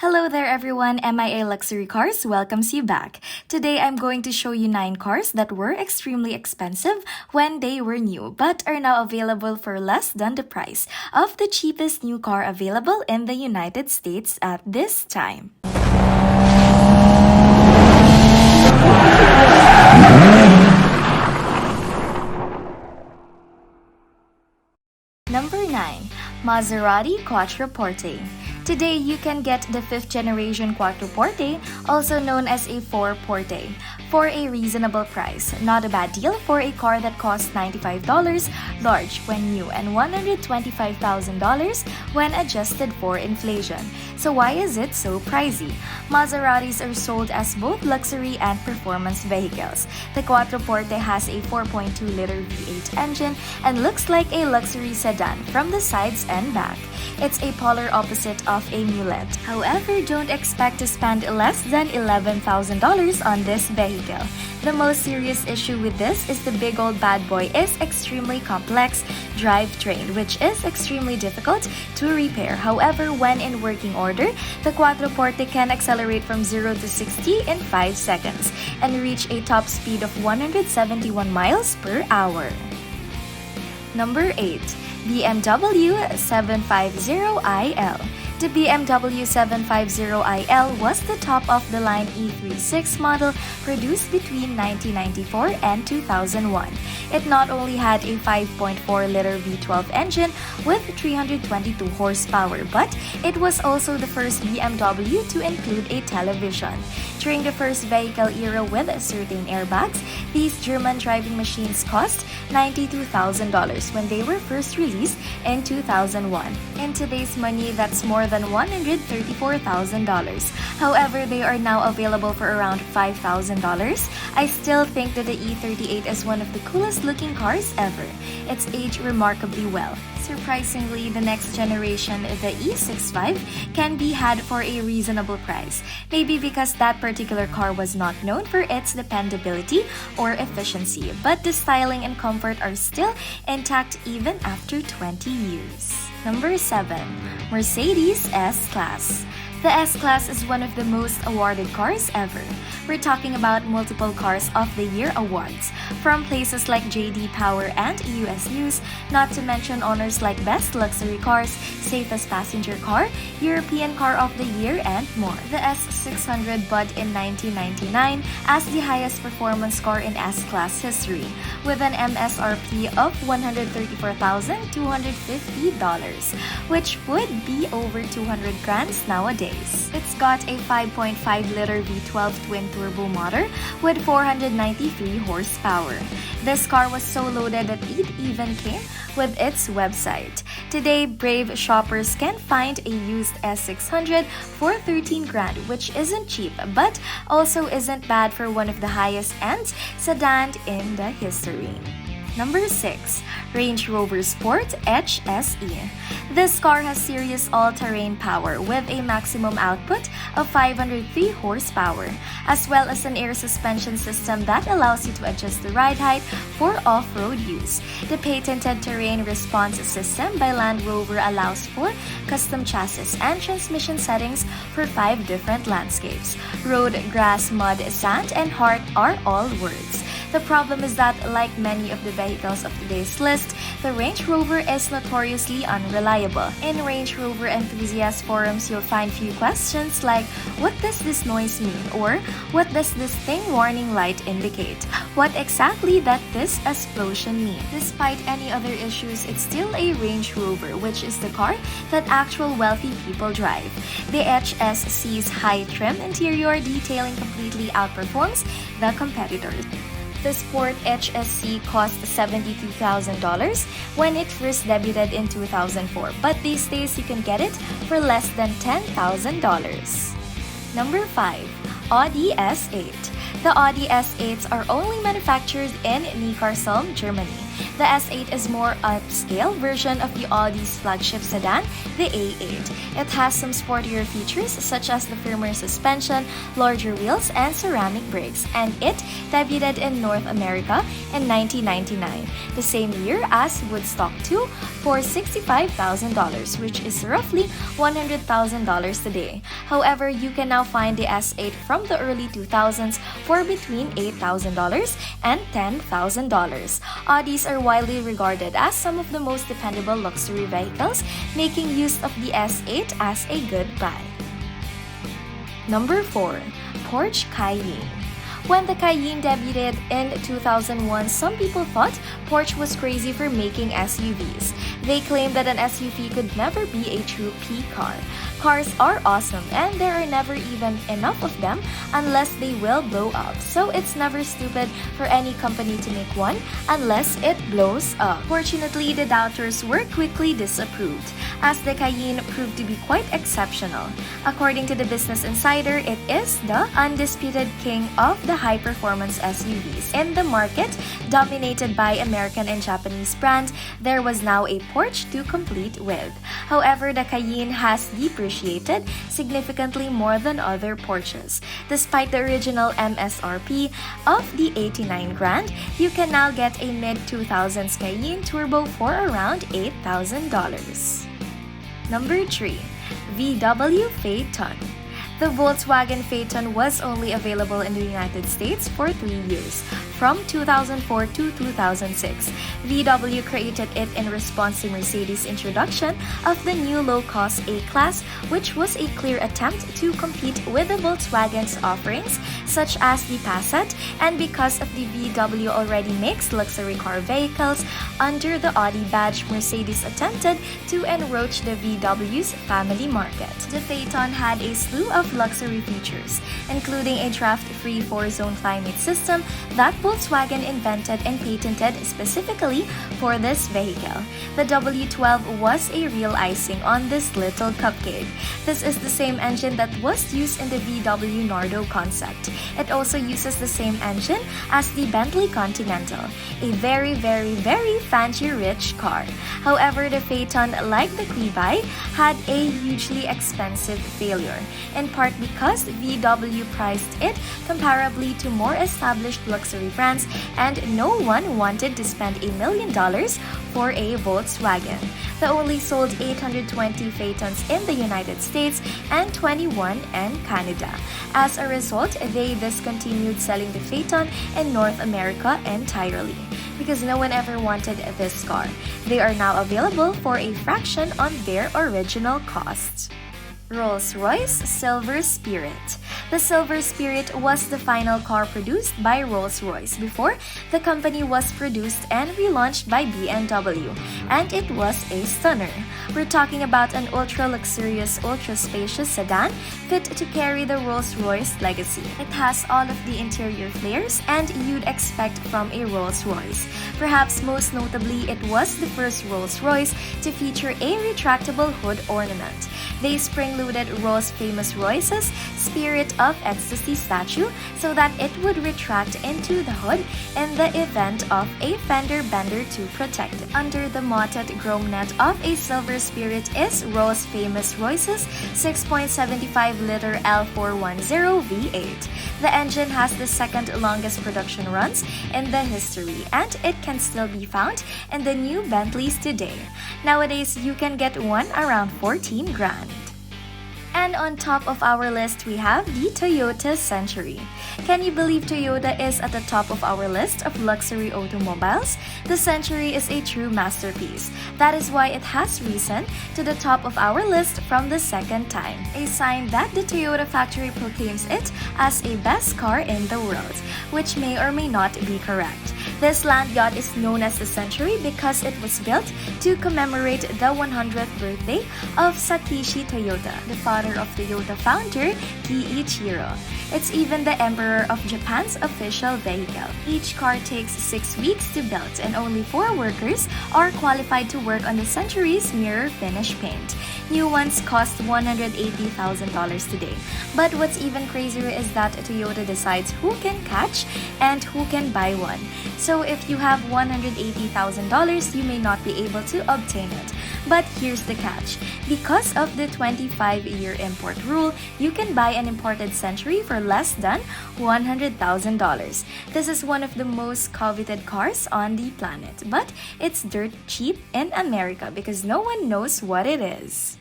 Hello there everyone, MIA Luxury Cars welcomes you back. Today I'm going to show you 9 cars that were extremely expensive when they were new but are now available for less than the price of the cheapest new car available in the United States at this time. Number 9. Maserati Quattroporte. Today, you can get the 5th generation Quattroporte, also known as a 4Porte, for a reasonable price. Not a bad deal for a car that costs $95 large when new and $125,000 when adjusted for inflation. So why is it so pricey? Maseratis are sold as both luxury and performance vehicles. The Quattroporte has a 4.2-liter V8 engine and looks like a luxury sedan from the sides and back. It's a polar opposite of a mulette. However, don't expect to spend less than $11,000 on this vehicle. The most serious issue with this is the big old bad boy is extremely complex drivetrain, which is extremely difficult to repair. However, when in working order, the Quattroporte can accelerate from 0 to 60 in 5 seconds and reach a top speed of 171 miles per hour. Number 8. BMW 750iL. The BMW 750iL was the top-of-the-line E36 model produced between 1994 and 2001. It not only had a 5.4-liter V12 engine with 322 horsepower, but it was also the first BMW to include a television. During the first vehicle era with certain airbags, these German driving machines cost $92,000 when they were first released in 2001. In today's money, that's more than $134,000. However, they are now available for around $5,000. I still think that the E38 is one of the coolest looking cars ever. It's aged remarkably well. Surprisingly, the next generation, the E65, can be had for a reasonable price. Maybe because that particular car was not known for its dependability or efficiency, but the styling and comfort are still intact even after 20 years. Number 7. Mercedes S-Class. The S-Class is one of the most awarded cars ever. We're talking about multiple Cars of the Year awards from places like JD Power and US News, not to mention honors like Best Luxury Cars, Safest Passenger Car, European Car of the Year, and more. The S600 budded in 1999 as the highest performance car in S-Class history, with an MSRP of $134,250, which would be over 200 grand nowadays. It's got a 5.5-liter V12 twin-turbo motor with 493 horsepower. This car was so loaded that it even came with its website. Today, brave shoppers can find a used S600 for 13 grand, which isn't cheap, but also isn't bad for one of the highest-end sedans in the history. Number 6. Range Rover Sport HSE. This car has serious all-terrain power with a maximum output of 503 horsepower, as well as an air suspension system that allows you to adjust the ride height for off-road use. The patented terrain response system by Land Rover allows for custom chassis and transmission settings for 5 different landscapes. Road, grass, mud, sand, and heart are all words. The problem is that, like many of the vehicles of today's list, the Range Rover is notoriously unreliable. In Range Rover enthusiast forums, you'll find few questions like, what does this noise mean? Or, what does this thing warning light indicate? What exactly does this explosion mean? Despite any other issues, it's still a Range Rover, which is the car that actual wealthy people drive. The HSC's high trim interior detailing completely outperforms the competitors. The Sport HSC cost $72,000 when it first debuted in 2004, but these days you can get it for less than $10,000. Number 5. Audi A8. The Audi A8s are only manufactured in Neckarsulm, Germany. The S8 is more upscale version of the Audi's flagship sedan, the A8. It has some sportier features such as the firmer suspension, larger wheels, and ceramic brakes, and it debuted in North America in 1999, the same year as Woodstock 2, for $65,000, which is roughly $100,000 today. However, you can now find the S8 from the early 2000s for between $8,000 and $10,000. Audis are widely regarded as some of the most dependable luxury vehicles, making use of the S8 as a good buy. Number 4. Porsche Cayenne. When the Cayenne debuted in 2001, some people thought Porsche was crazy for making SUVs. They claimed that an SUV could never be a true P car. Cars are awesome and there are never even enough of them unless they will blow up. So it's never stupid for any company to make one unless it blows up. Fortunately, the doubters were quickly disapproved, as the Cayenne proved to be quite exceptional. According to the Business Insider, it is the undisputed king of the high-performance SUVs. In the market, dominated by American and Japanese brands, there was now a Porsche to compete with. However, the Cayenne has depreciated significantly more than other Porsches. Despite the original MSRP of the $89 grand, you can now get a mid-2000s Cayenne Turbo for around $8,000. Number 3. VW Phaeton. The Volkswagen Phaeton was only available in the United States for 3 years, from 2004 to 2006. VW created it in response to Mercedes' introduction of the new low-cost A-Class, which was a clear attempt to compete with the Volkswagen's offerings, such as the Passat, and because of the VW already makes luxury car vehicles under the Audi badge, Mercedes attempted to encroach the VW's family market. The Phaeton had a slew of luxury features, including a draft-free 4-zone climate system that Volkswagen invented and patented specifically for this vehicle. The W12 was a real icing on this little cupcake. This is the same engine that was used in the VW Nardo concept. It also uses the same engine as the Bentley Continental, a very fancy-rich car. However, the Phaeton, like the Quevi, had a hugely expensive failure, in part because VW priced it comparably to more established luxury brands and no one wanted to spend $1 million for a Volkswagen. They only sold 820 Phaetons in the United States and 21 in Canada. As a result, they discontinued selling the Phaeton in North America entirely because no one ever wanted this car. They are now available for a fraction on their original cost. Rolls-Royce Silver Spirit. The Silver Spirit was the final car produced by Rolls-Royce before the company was produced and relaunched by BMW, and it was a stunner. We're talking about an ultra-luxurious, ultra-spacious sedan fit to carry the Rolls-Royce legacy. It has all of the interior flares and you'd expect from a Rolls-Royce. Perhaps most notably, it was the first Rolls-Royce to feature a retractable hood ornament. They spring-loaded Rolls-famous Royce's Spirit of Ecstasy statue so that it would retract into the hood in the event of a fender bender to protect it. Under the mounted chrome net of a Silver Spirit is Rolls-famous Royce's 6.75-liter L410 V8. The engine has the second longest production runs in the history, and it can still be found in the new Bentleys today. Nowadays, you can get one around 14 grand. And on top of our list, we have the Toyota Century. Can you believe Toyota is at the top of our list of luxury automobiles? The Century is a true masterpiece. That is why it has risen to the top of our list from the second time, a sign that the Toyota factory proclaims it as a best car in the world, which may or may not be correct. This land yacht is known as the Century because it was built to commemorate the 100th birthday of Satoshi Toyota, the father of Toyota founder Kiichiro. It's even the Emperor of Japan's official vehicle. Each car takes 6 weeks to build, and only 4 workers are qualified to work on the Century's mirror finish paint. New ones cost $180,000 today. But what's even crazier is that Toyota decides who can catch and who can buy one. So So if you have $180,000, you may not be able to obtain it. But here's the catch. Because of the 25-year import rule, you can buy an imported Century for less than $100,000. This is one of the most coveted cars on the planet, but it's dirt cheap in America because no one knows what it is.